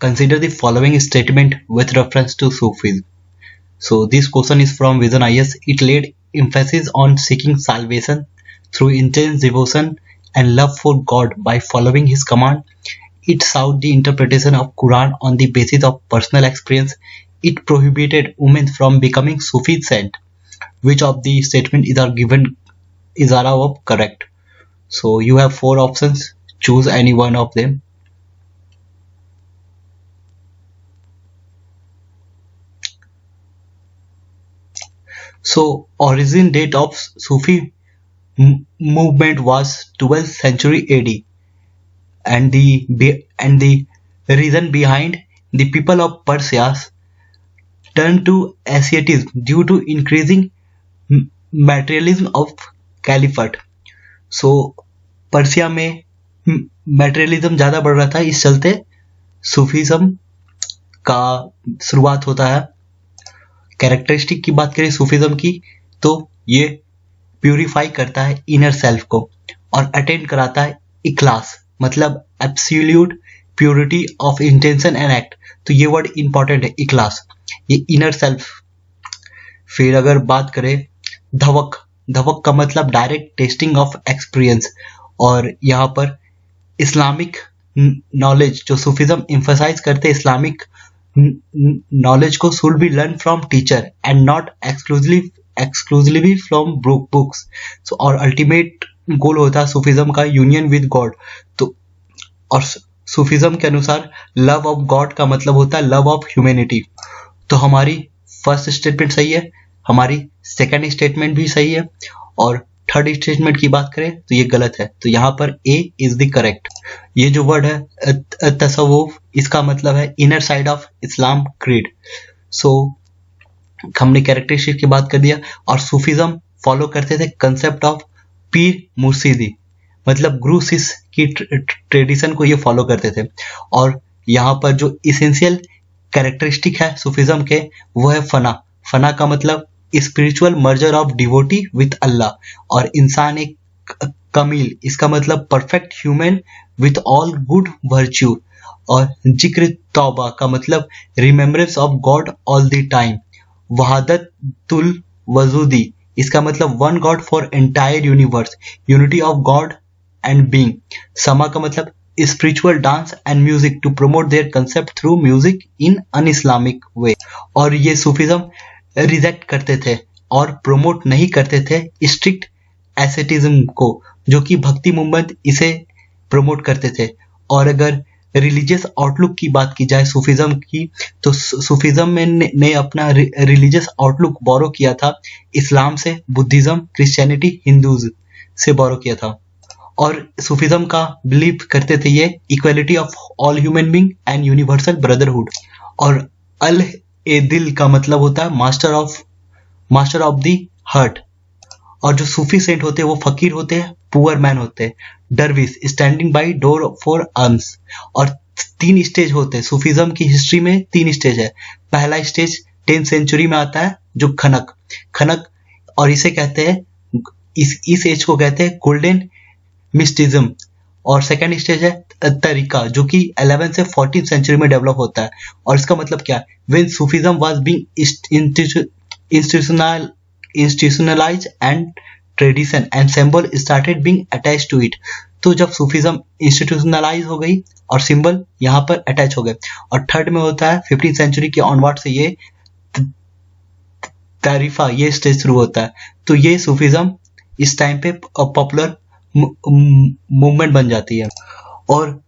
Consider the following statement with reference to Sufism. So this question is from Vision IS. It laid emphasis on seeking salvation through intense devotion and love for God by following His command. It sought the interpretation of Quran on the basis of personal experience. It prohibited women from becoming Sufi saint. Which of the statement is correct? So you have four options. Choose any one of them. So origin date of Sufi movement was 12th century AD, and the reason behind the people of Persia turned to asceticism due to increasing materialism of caliphate. So Persia में materialism ज़्यादा बढ़ रहा था, इस चलते Sufism का शुरुआत होता है. कैरेक्टरिस्टिक की बात करें सूफीज़म की, तो ये प्यूरिफाई करता है इनर सेल्फ को और अटेंड कराता है इखलास, मतलब absolute purity of intention and act. तो ये वर्ड इंपॉर्टेंट है, इखलास, ये इनर सेल्फ. फिर अगर बात करें धवक, धवक का मतलब डायरेक्ट टेस्टिंग ऑफ एक्सपीरियंस, और यहाँ पर इस्लामिक नॉलेज जो सूफीज़म एम्फसाइज करते हैं, इस्लामिक नॉलेज को should be learn from teacher and not exclusively from books. So और अल्टीमेट गोल होता है सूफीज़म का यूनियन विद गॉड. तो और सूफीज़म के अनुसार लव ऑफ गॉड का मतलब होता है लव ऑफ ह्यूमैनिटी. तो हमारी फर्स्ट स्टेटमेंट सही है, हमारी सेकंड स्टेटमेंट भी सही है, और थर्ड स्टेटमेंट की बात करें तो ये गलत है. तो यहाँ पर ए इज द करेक्ट. ये जो वर्ड है तसव्वुफ, इसका मतलब है inner side of Islam creed. So हमने कैरेक्टरिस्टिक की बात कर दिया. और सूफीज़म फॉलो करते थे कंसेप्ट ऑफ पीर मुर्शिदी, मतलब गुरु शिष्य की ट्रेडिशन को ये फॉलो करते थे. और यहाँ पर जो इसेंशियल कैरेक्टरिस्टिक है सूफीज़म के, वो है फना. फना का मतलब spiritual merger of devotee with Allah, और इंसान एक कमील, इसका मतलब perfect human with all good virtue. और जिक्र तौबा का मतलब remembrance of God all the time. वहादतुल वजूदी, इसका मतलब one God for entire universe, unity of God and being. समा का मतलब spiritual dance and music to promote their concept through music in un Islamic way. और ये सूफीज़म रिजेक्ट करते थे और प्रोमोट नहीं करते थे स्ट्रिक्ट एसेटिज्म को, जो कि भक्ति मूवमेंट इसे प्रमोट करते थे. और अगर रिलीजियस आउटलुक की बात की जाए सूफीज़म की, तो सूफीज़म में ने अपना रिलीजियस आउटलुक बोरो किया था इस्लाम से, बुद्धिज़्म, क्रिश्चियनिटी, हिंदूज से बोरो किया था. और सूफीज़म का बिलीव करते थे ये equality of all human being and universal brotherhood. और अल ए दिल का मतलब होता है मास्टर ऑफ द हार्ट. और जो सूफी सेंट होते हैं वो फकीर होते हैं, पुअर मैन होते हैं. डरविश standing by door for alms. और 3 स्टेज होते हैं सूफीज़म की हिस्ट्री में, 3 स्टेज है. पहला स्टेज 10th सेंचुरी में आता है जो खनक, और इसे कहते हैं, इस एज को कहते हैं गोल्डन मिस्टिज्म. और सेकंड स्टेज है तरीका, जो कि 11th से 14th सेंचुरी में डेवलप होता है. और इसका मतलब क्या है, when Sufism was being institutionalized and tradition and symbol started being attached to it. तो जब सूफीज़म इंस्टीट्यूशनलाइज हो गई और सिंबल यहाँ पर अटैच हो गए. और थर्ड में होता है 15th सेंचुरी के ऑनवर्ड से ये तारीफा, ये स्टेज शुरू होता है. तो ये सूफीज़म इस टाइम पे पॉपुलर मूवमेंट बन जाती है. और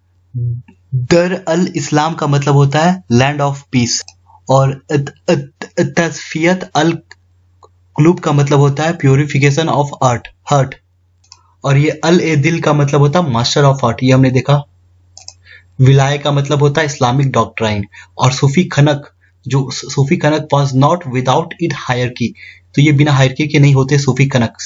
दर अल इस्लाम का मतलब होता है लैंड ऑफ पीस. और तस्फियत अल कुलूब का मतलब होता है प्योरिफिकेशन ऑफ हार्ट. और ये अल ए दिल का मतलब होता है मास्टर ऑफ हार्ट, ये हमने देखा. विलाय का मतलब होता है इस्लामिक डॉक्ट्राइन. और सूफी खनक was not without it hierarchy, तो ये बिना हायरकी के नहीं होते सूफी खनक.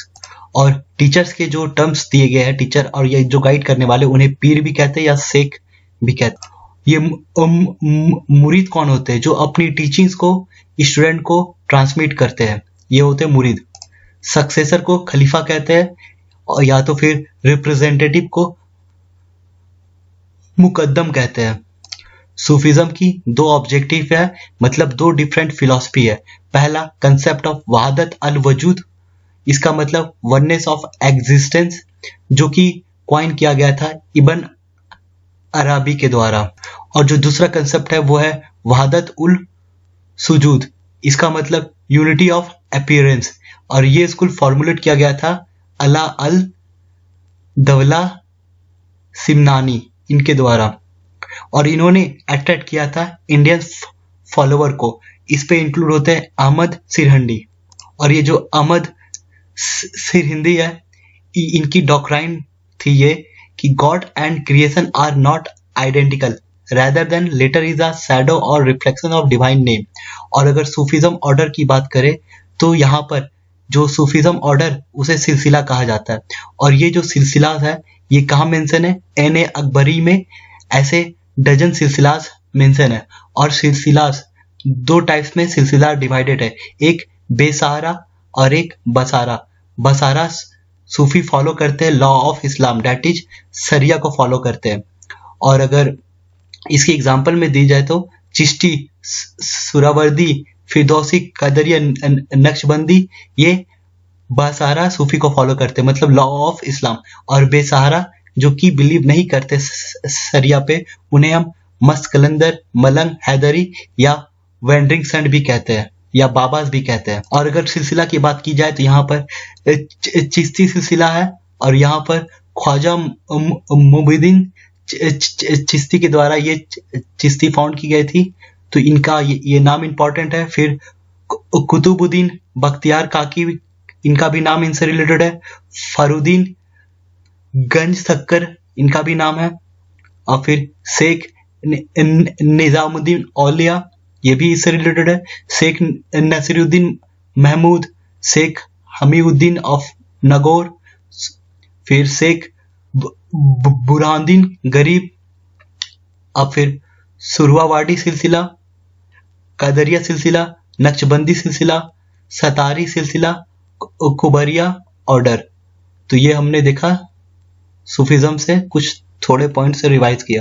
और टीचर्स के जो टर्म्स दिए गए हैं, टीचर और ये जो गाइड करने वाले, उन्हें पीर भी कहते हैं या शेख भी कहते हैं. ये मुरीद कौन होते हैं, जो अपनी टीचिंग्स को स्टूडेंट को ट्रांसमिट करते हैं, ये होते हैं मुरीद. सक्सेसर को खलीफा कहते हैं, और या तो फिर रिप्रेजेंटेटिव को मुकद्दम कहते हैं. सूफिज्म की दो ऑब्जेक्टिव है, मतलब दो डिफरेंट फिलॉसफी है। पहला कंसेप्ट ऑफ वहादत अल वजूद, इसका मतलब वननेस ऑफ एग्जिस्टेंस, जो कि कॉइन किया गया था इब्न अराबी के द्वारा। और जो दूसरा कंसेप्ट है वो है वहादत उल सुजूद, इसका मतलब यूनिटी ऑफ अपीयरेंस, और ये स्कूल फॉर्मुलेट किया गया था अला अल दवला सिमनानी इनके द्वारा, और इन्होंने अट्रैक्ट किया था इंडियन फॉलोवर को। इस पे इंक्लूड होते हैं अहमद सिरहिंदी, और ये जो अहमद सिरहिंदी है, इनकी डॉक्ट्राइन थी ये कि God and creation are not identical, rather than later is a shadow or reflection of divine name। और अगर सूफिज्म ऑर्डर की बात करें तो यहाँ पर जो सूफिज्म ऑर्डर उसे सिलसिला कहा जाता है, और ये जो सिलसिला है ये कहाँ मेंशन है, एन अकबरी में ऐसे डजन सिलसिलास मेंशन है। और सिलसिलास दो टाइप्स में सिलसिला डिवाइडेड है, एक बेसहारा और एक बसारा। बसारा सूफी फॉलो करते हैं law of Islam, that is शरिया को फॉलो करते हैं। और अगर इसकी एग्जाम्पल में दी जाए तो चिश्ती, सुरावर्दी, फिरदौसी, कदरिया, नक्शबंदी, ये बसारा सूफी को फॉलो करते हैं, मतलब लॉ ऑफ इस्लाम। और बेसहारा जो कि बिलीव नहीं करते शरिया पे, उन्हें हम मस्त कलंदर, मलंग, हैदरी या वेंडरिंग सेंट भी कहते हैं, या बाबास भी कहते हैं। और अगर सिलसिला की बात की जाए तो यहाँ पर चिश्ती सिलसिला है, और यहाँ पर ख्वाजा मुबीदीन चिश्ती के द्वारा ये चिश्ती फाउंड की गई थी, तो इनका ये नाम इंपॉर्टेंट है। फिर कुतुबुद्दीन बख्तियार काकी, इनका भी नाम इनसे रिलेटेड है। फरुद्दीन गंज सक्कर, इनका भी नाम है। और फिर शेख निजामुद्दीन औलिया, ये भी इससे रिलेटेड है। शेख नसीरुद्दीन महमूद, शेख हमीउद्दीन ऑफ नगौर, फिर शेख बुरहानुद्दीन गरीब। अब फिर सुरवावाडी सिलसिला, कदरिया सिलसिला, नक्शबंदी सिलसिला, सतारी सिलसिला, कुबरिया ऑर्डर। तो ये हमने देखा सूफिज्म से कुछ थोड़े पॉइंट से रिवाइज किया।